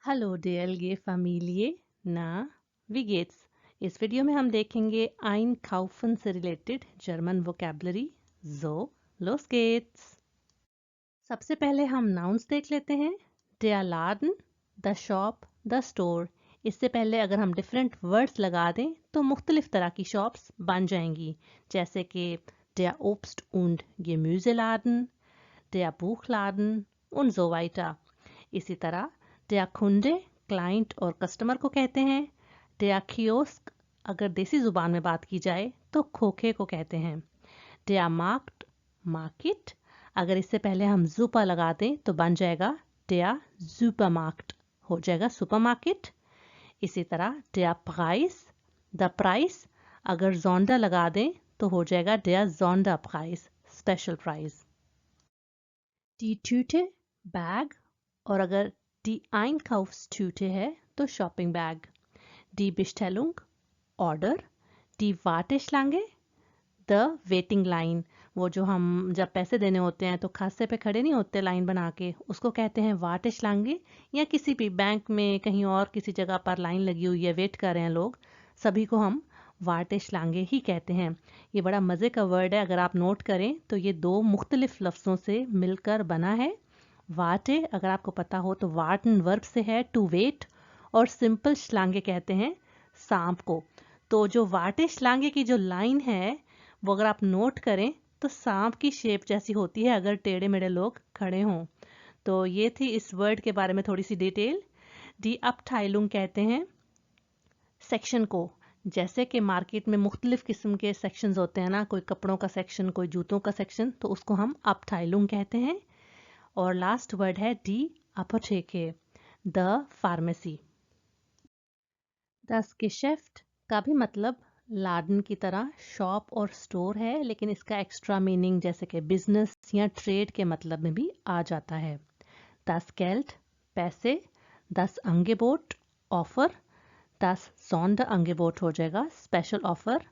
Hallo DLG Familie, na, wie geht's? इस video में हम देखेंगे Einkaufen से related German vocabulary. So, los geht's! सबसे पहले हम नाउन्स देख लेते हैं। Der Laden, the shop, the store। इससे पहले अगर हम डिफरेंट वर्ड्स लगा दें तो मुख्तलिफ तरह की शॉप्स बन जाएंगी, जैसे कि der Obst- und Gemüseladen, der Buchladen und so weiter। इसी तरह der Kunde क्लाइंट और कस्टमर को कहते हैं। der Kiosk अगर देसी जुबान में बात की जाए तो खोखे को कहते हैं। der Markt मार्केट अगर इससे पहले हम जुपा लगा दें तो बन जाएगा der Supermarkt, हो जाएगा सुपरमार्केट। इसी तरह der Preis the price अगर जोंडा लगा दें तो हो जाएगा der Sonderpreis, special price. die Tüte bag और अगर die Einkaufstüte है तो shopping bag. die Bestellung order. die Warteschlange the waiting line, वो जो हम जब पैसे देने होते हैं तो खासे पे खड़े नहीं होते लाइन बना के, उसको कहते हैं वार्टेश्लांगे। या किसी भी बैंक में कहीं और किसी जगह पर लाइन लगी हुई है, वेट कर रहे हैं लोग, सभी को हम वार्टेश्लांगे ही कहते हैं। ये बड़ा मज़े का वर्ड है, अगर आप नोट करें तो ये दो मुख्तलिफ लफ्ज़ों से मिलकर बना है। वाटे अगर आपको पता हो तो वार्टन वर्ब से है टू वेट, और सिंपल श्लांगे कहते हैं सांप को। तो जो वाटे श्लांगे की जो लाइन है वो अगर आप नोट करें तो सांप की शेप जैसी होती है अगर टेढ़े मेढ़े लोग खड़े हों। तो ये थी इस वर्ड के बारे में थोड़ी सी डिटेल। डी अपटाइलुंग कहते हैं सेक्शन को। जैसे कि मार्केट में मुख्तलिफ किस्म के सेक्शंस होते हैं ना, कोई कपड़ों का सेक्शन, कोई जूतों का सेक्शन, तो उसको हम अपटाइलुंग कहते हैं। और लास्ट वर्ड है डी अपोथेके, द फार्मेसी। das Geschäft का भी मतलब लाडन की तरह शॉप और स्टोर है, लेकिन इसका एक्स्ट्रा मीनिंग जैसे कि बिजनेस या ट्रेड के मतलब में भी आ जाता है। das Geld पैसे, das Angebot offer, das Sonderangebot हो जाएगा special offer,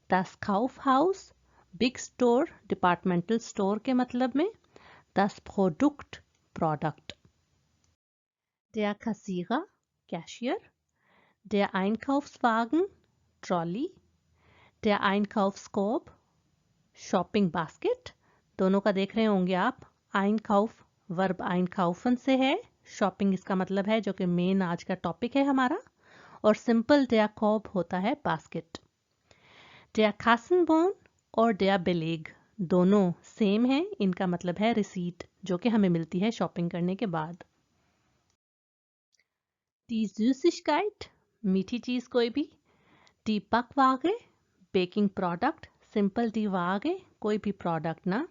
das Kaufhaus big store departmental store के मतलब में, das Produkt product. der Kassierer cashier, der Einkaufswagen trolley, der Einkaufskorb shopping basket. दोनों का देख रहे होंगे आप, Einkauf वर्ब einkaufen से है, शॉपिंग इसका मतलब है जो कि मेन आज का टॉपिक है हमारा, और सिंपल der Korb होता है बास्केट। der Kassenbon और der Beleg दोनों सेम है, इनका मतलब है रिसीट जो कि हमें मिलती है शॉपिंग करने के बाद। die Süßigkeit मीठी चीज कोई भी, die Backware baking product, simple die Waage कोई भी प्रोडक्ट ना,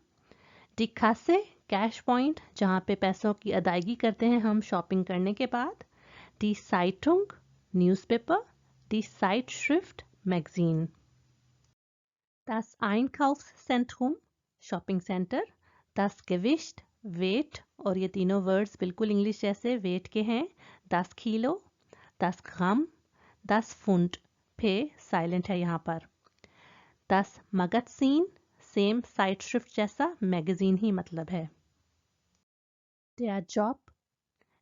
die Kasse कैश पॉइंट जहाँ पे पैसों की अदायगी करते हैं हम शॉपिंग करने के बाद, die Zeitung newspaper, die Zeitschrift magazine. das Einkaufszentrum shopping centre, das Gewicht weight, और ये तीनों वर्ड्स बिल्कुल इंग्लिश जैसे वेट के हैं, das Kilo, das Gramm, das Pfund, पे साइलेंट है यहाँ पर, das Magazin सेम साइटश्रिफ्ट जैसा मैगजीन ही मतलब है। der Job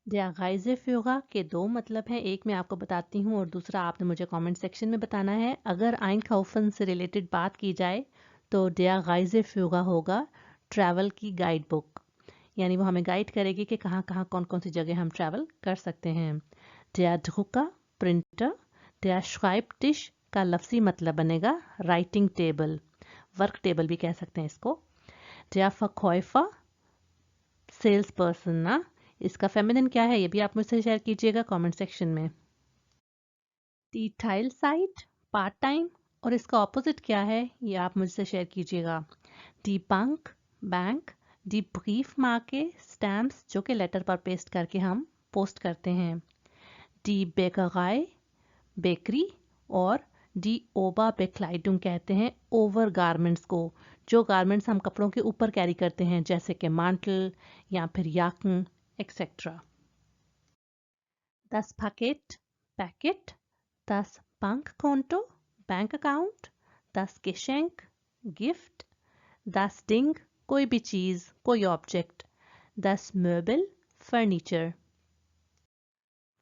der Reiseführer के दो मतलब हैं, एक मैं आपको बताती हूँ और दूसरा आपने मुझे कमेंट सेक्शन में बताना है। अगर Einkaufen से रिलेटेड बात की जाए तो der Reiseführer होगा ट्रैवल की गाइड बुक, यानी वो हमें गाइड करेगी कि कहाँ कहाँ कौन कौन सी जगह हम ट्रैवल कर सकते हैं। der Drucker printer, der Schreibtisch का लफ्ज़ी मतलब बनेगा राइटिंग टेबल, वर्क टेबल भी कह सकते हैं इसको। der Verkäufer सेल्स पर्सन ना, इसका फेमिनिन क्या है ये भी आप मुझसे शेयर कीजिएगा कमेंट सेक्शन में। दी Teilzeit पार्ट टाइम, और इसका ऑपोजिट क्या है ये आप मुझसे शेयर कीजिएगा। दी Bank बैंक, दी Briefmarke स्टैम्प्स जो कि लेटर पर पेस्ट करके हम पोस्ट करते हैं, दी Bäckerei बेकरी, और डी Oberbekleidung कहते हैं ओवर गारमेंट्स को, जो गारमेंट्स हम कपड़ों के ऊपर कैरी करते हैं जैसे कि मांटल या फिर याकन etcetera. das Paket packet, das Bankkonto bank account, das Geschenk gift, das Ding कोई भी चीज कोई object, das Möbel furniture.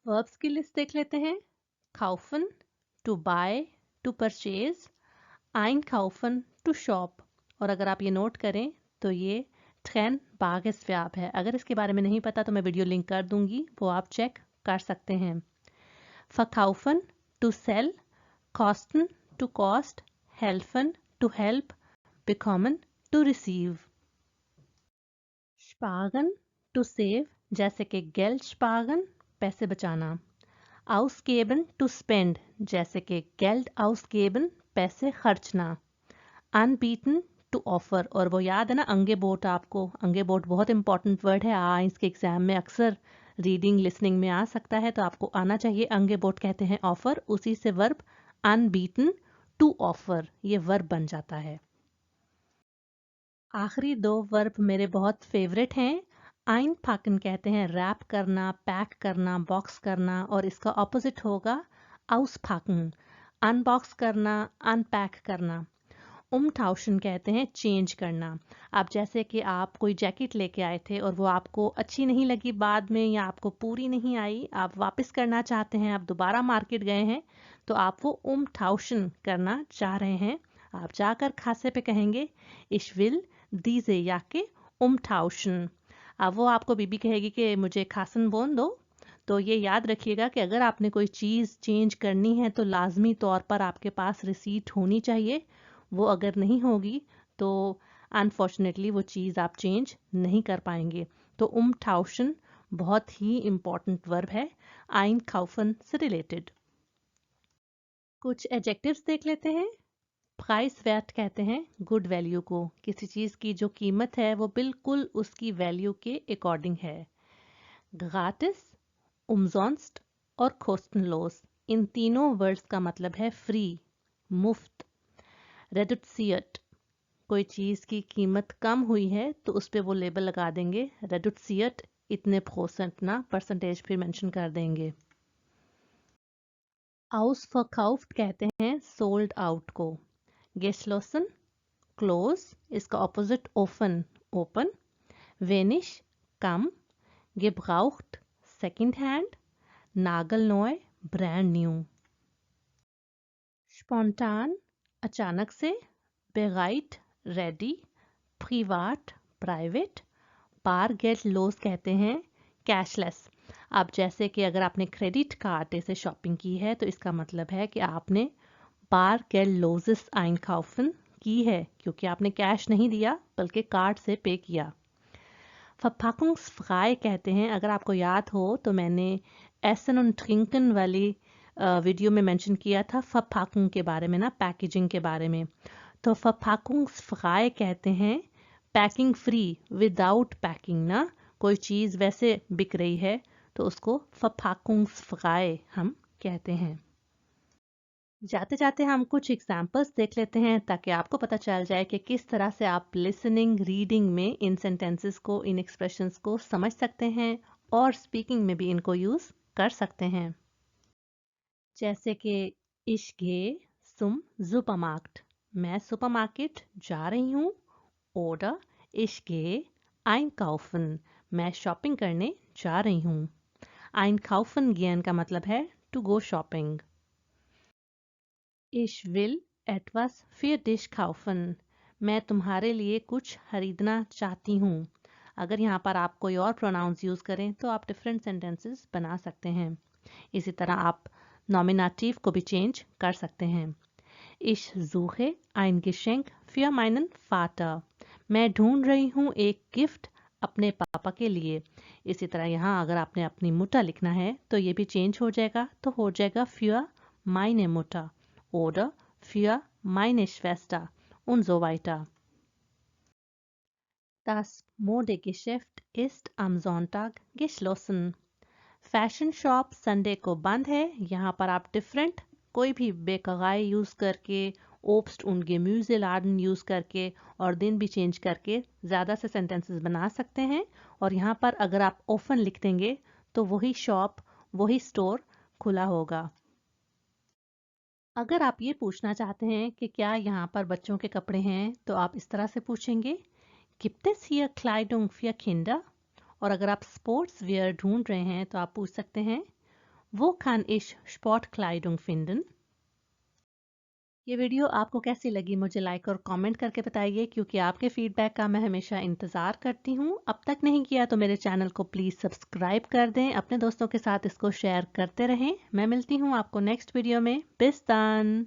Verbs की लिस्ट देख लेते हैं। kaufen, to buy, to purchase, einkaufen, to shop. और अगर आप ये नोट करें तो ये ट्रेन बागेस्व्याप है। अगर इसके बारे में नहीं पता तो मैं वीडियो लिंक कर दूंगी, वो आप चेक कर सकते हैं। verkaufen, to sell, kosten, to cost, helfen, to help, bekommen, to receive. sparen, to save, जैसे कि Geld sparen, पैसे बचाना। ausgeben, टू स्पेंड, जैसे कि Geld ausgeben, पैसे खर्चना। anbieten, टू ऑफर, और वो याद है ना अंगेबोट, आपको अंगेबोट बहुत इंपॉर्टेंट वर्ड है, इसके एग्जाम में अक्सर रीडिंग लिसनिंग में आ सकता है, तो आपको आना चाहिए। अंगेबोट कहते हैं ऑफर, उसी से वर्ब anbieten, टू ऑफर, ये वर्ब बन जाता है। आखिरी दो वर्ब मेरे बहुत फेवरेट हैं। einpacken कहते हैं रैप करना, पैक करना, बॉक्स करना, और इसका ऑपोजिट होगा auspacken, अनबॉक्स करना, अनपैक करना। umtauschen कहते हैं चेंज करना। आप जैसे कि आप कोई जैकेट लेके आए थे और वो आपको अच्छी नहीं लगी बाद में, या आपको पूरी नहीं आई, आप वापस करना चाहते हैं, आप दोबारा मार्केट गए हैं, तो आप वो umtauschen करना चाह रहे हैं। आप जाकर खासे पे कहेंगे ich will diese Jacke umtauschen। अब वो आपको बीबी कहेगी कि मुझे खासन बोन दो। तो ये याद रखिएगा कि अगर आपने कोई चीज़ चेंज करनी है तो लाजमी तौर पर आपके पास रिसीट होनी चाहिए। वो अगर नहीं होगी तो अनफॉर्चुनेटली वो चीज़ आप चेंज नहीं कर पाएंगे। तो umtauschen बहुत ही इम्पॉर्टेंट वर्ब है einkaufen से रिलेटेड। कुछ एडजेक्टिव्स देख लेते हैं। प्राइस वर्ट कहते हैं गुड वैल्यू को, किसी चीज़ की जो कीमत है वो बिल्कुल उसकी वैल्यू के अकॉर्डिंग है। ग्राटिस, umsonst और kostenlos, इन तीनों वर्ड्स का मतलब है फ्री, मुफ्त। reduziert, कोई चीज़ की कीमत कम हुई है तो उस पर वो लेबल लगा देंगे reduziert इतने % ना, परसेंटेज फिर मेंशन कर देंगे। ausverkauft कहते हैं सोल्ड आउट को। geschlossen, क्लोज, इसका ऑपोजिट ओपन, ओपन। wenig, कम। gebraucht, second hand. nagelneu, brand new. spontan, अचानक से। bereit, ready. privat, private. bargeldlos कहते हैं कैशलेस। अब जैसे कि अगर आपने क्रेडिट कार्ड से शॉपिंग की है तो इसका मतलब है कि आपने bargeldloses einkaufen की है, क्योंकि आपने कैश नहीं दिया बल्कि कार्ड से पे किया। verpackungsfrei कहते हैं, अगर आपको याद हो तो मैंने एसन und trinken वाली वीडियो में मेंशन किया था verpackung के बारे में ना, पैकेजिंग के बारे में। तो verpackungsfrei कहते हैं पैकिंग फ्री, विदाउट पैकिंग ना, कोई चीज़ वैसे बिक रही है तो उसको verpackungsfrei हम कहते हैं। जाते जाते हम कुछ एग्जाम्पल्स देख लेते हैं ताकि आपको पता चल जाए कि किस तरह से आप लिसनिंग रीडिंग में इन सेंटेंसेस को, इन एक्सप्रेशंस को समझ सकते हैं और स्पीकिंग में भी इनको यूज़ कर सकते हैं। जैसे कि ich gehe zum Supermarkt, मैं सुपरमार्केट जा रही हूँ। oder ich gehe einkaufen, मैं शॉपिंग करने जा रही हूँ। einkaufen gehen का मतलब है to go shopping. Ich will etwas für dich kaufen, मैं तुम्हारे लिए कुछ खरीदना चाहती हूँ। अगर यहाँ पर आप कोई और प्रोनाउंस यूज़ करें तो आप डिफरेंट सेंटेंसेस बना सकते हैं। इसी तरह आप नॉमिनेटिव को भी चेंज कर सकते हैं। Ich suche ein Geschenk für meinen Vater, मैं ढूंढ रही हूँ एक गिफ्ट अपने पापा के लिए। इसी तरह यहाँ अगर आपने अपनी मुटा लिखना है तो ये भी चेंज हो जाएगा, तो हो जाएगा für meine Mutter oder für meine Schwester und so weiter. Das Modegeschäft ist am Sonntag geschlossen. Fashion shop Sunday को बंद है। यहाँ पर आप डिफरेंट कोई भी बेकगाई यूज़ करके, ओब्स्ट und Gemüseladen यूज़ करके और दिन भी चेंज करके ज़्यादा से सेंटेंसेस बना सकते हैं। और यहाँ पर अगर आप ओपन लिख देंगे तो वही शॉप, वही स्टोर खुला होगा। अगर आप ये पूछना चाहते हैं कि क्या यहाँ पर बच्चों के कपड़े हैं तो आप इस तरह से पूछेंगे Gibt es hier Kleidung für Kinder? और अगर आप स्पोर्ट्स वियर ढूंढ रहे हैं तो आप पूछ सकते हैं Wo kann ich Sportkleidung finden? ये वीडियो आपको कैसी लगी मुझे लाइक और कमेंट करके बताइए, क्योंकि आपके फीडबैक का मैं हमेशा इंतज़ार करती हूँ। अब तक नहीं किया तो मेरे चैनल को प्लीज़ सब्सक्राइब कर दें, अपने दोस्तों के साथ इसको शेयर करते रहें। मैं मिलती हूँ आपको नेक्स्ट वीडियो में। बिस dann!